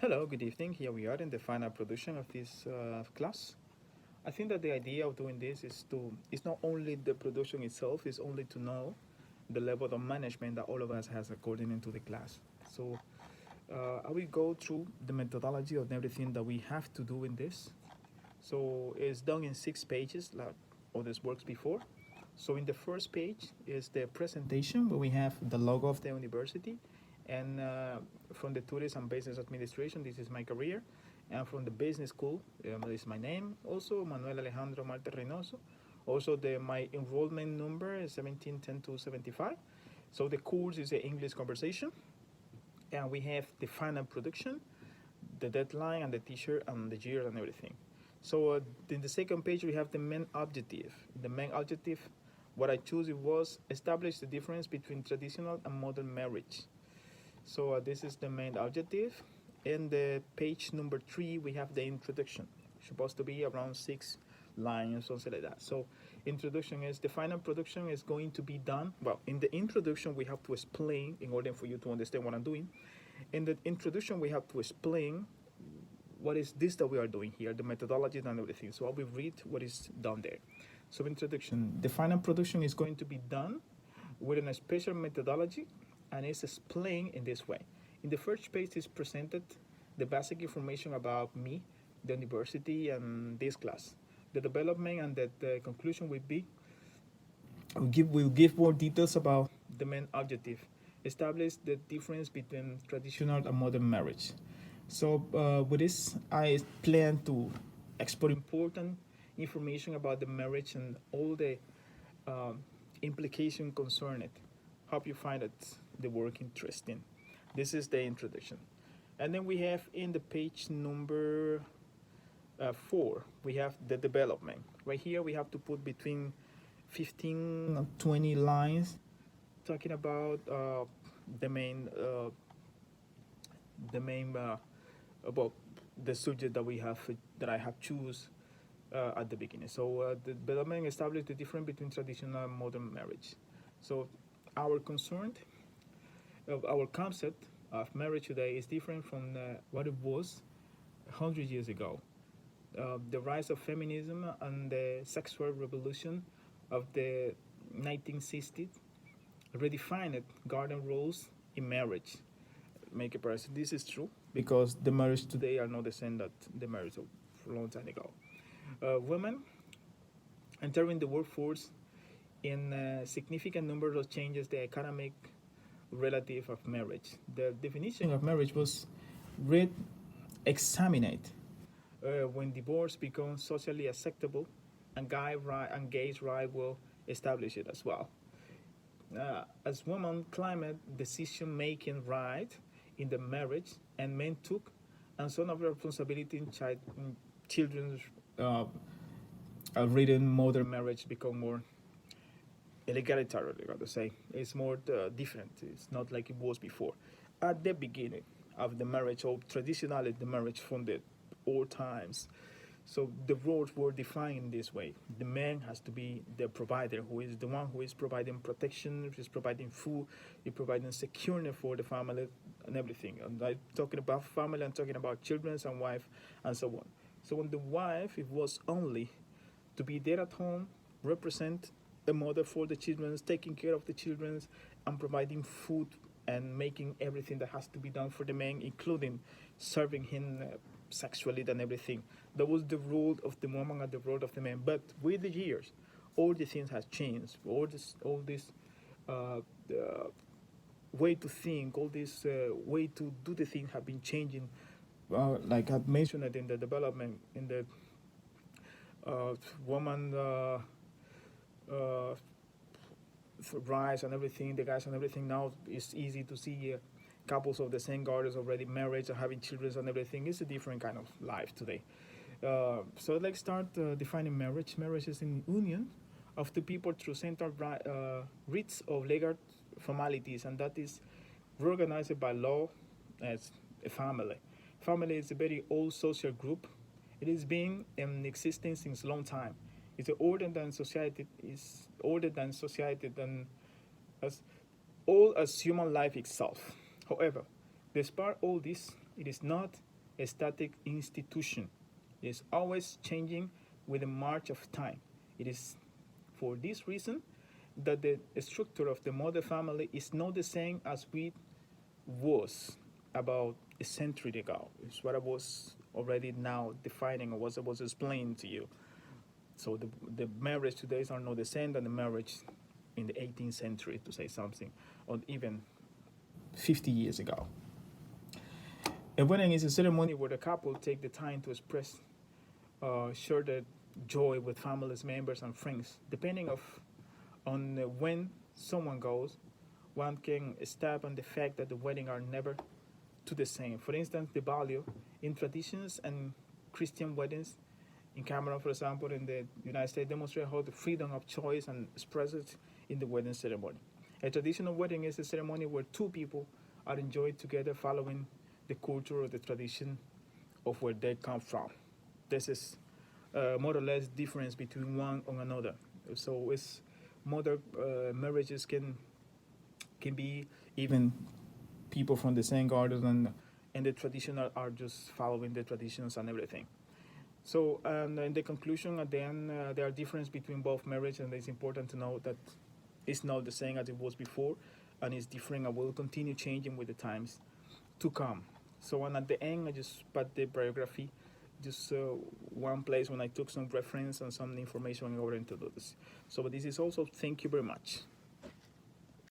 Hello, good evening. Here we are in the final production of this class. I think that the idea of doing this is not only the production itself, is only to know the level of management that all of us has according to the class. So I will go through the methodology of everything that we have to do in this. So it's done in 6 pages like all this works before. So in the first page is the presentation where we have the logo of the university, and from the Tourism and Business Administration, this is my career, and from the business school, this is my name also, Manuel Alejandro Marte Reynoso. Also my enrollment number is 1710-75. So the course is the English conversation, and we have the final production, the deadline and the teacher and the year and everything. So in the second page we have the main objective. The main objective, what I chose, it was establish the difference between traditional and modern marriage. So this is the main objective. In the page number 3 we have the introduction. It's supposed to be around 6 lines, something like that. So introduction is the final production is going to be done. Well, in the introduction we have to explain in order for you to understand what I'm doing. In the introduction we have to explain what is this that we are doing here, the methodology and everything. So I will read what is done there. So introduction, the final production is going to be done with a special methodology, and it's explained in this way. In the first page is presented the basic information about me, the university, and this class. The development and the conclusion will be, we'll give more details about the main objective, establish the difference between traditional and modern marriage. So with this, I plan to export important information about the marriage and all the implication concern it. Hope you find it the work interesting. This is the introduction, and then we have in the page number 4 we have the development. Right here we have to put between 15 and 20 lines talking about the main about the subject that we have that I have choose at the beginning. So the development established the difference between traditional and modern marriage. So our concern, our concept of marriage today is different from what it was 100 years ago. The rise of feminism and the sexual revolution of the 1960s redefined garden roles in marriage. Make a person. This is true because the marriage today are not the same that the marriage of a long time ago. Women entering the workforce in a significant number of changes the economic relative of marriage. The definition of marriage was re-examined when divorce becomes socially acceptable, and gay's right will establish it as well. As women claimed decision-making right in the marriage, and men took and some of the responsibility in children's written modern marriage become more egalitarian. I got to say, it's more different. It's not like it was before. At the beginning of the marriage, or traditionally the marriage from the old times, so the roles were defined in this way. The man has to be the provider, who is the one who is providing protection, who is providing food, is providing security for the family and everything. And I'm talking about family, I'm talking about children and wife and so on. So when the wife, it was only to be there at home, represent a mother for the children, taking care of the children, and providing food and making everything that has to be done for the man, including serving him sexually and everything. That was the role of the woman and the role of the man. But with the years, all the things have changed. All this way to think, all this way to do the things have been changing. Like I've mentioned it in the development, in the woman rise and everything, the guys and everything. Now it's easy to see couples of the same genders already married and having children and everything. It's a different kind of life today. So let's start defining marriage. Marriage is an union of two people through central rites of legal formalities, and that is organized by law as a family. Family is a very old social group. It has been in existence since a long time. It's older than society. Is older than society than as old as human life itself. However, despite all this, It is not a static institution. It is always changing with the march of time. It is for this reason that the structure of the modern family is not the same as it was about a century ago. It's what I was already now defining, or what I was explaining to you. So the marriage today are not the same than the marriage in the 18th century, to say something, or even 50 years ago. A wedding is a ceremony where the couple take the time to express, share their joy with families, members, and friends. Depending on when someone goes, one can step on the fact that the wedding are never to the same. For instance, the value in traditions and Christian weddings in Cameroon, for example, in the United States, demonstrate how the freedom of choice and express it in the wedding ceremony. A traditional wedding is a ceremony where two people are enjoyed together following the culture or the tradition of where they come from. This is more or less difference between one and another. So it's modern marriages can be even people from the same garden, and the traditional are just following the traditions and everything. So in the conclusion at the end, there are differences between both marriage, and it's important to know that it's not the same as it was before, and it's different and will continue changing with the times to come. So and at the end, I just put the biography, just one place when I took some reference and some information in order to do this. So this is also, thank you very much.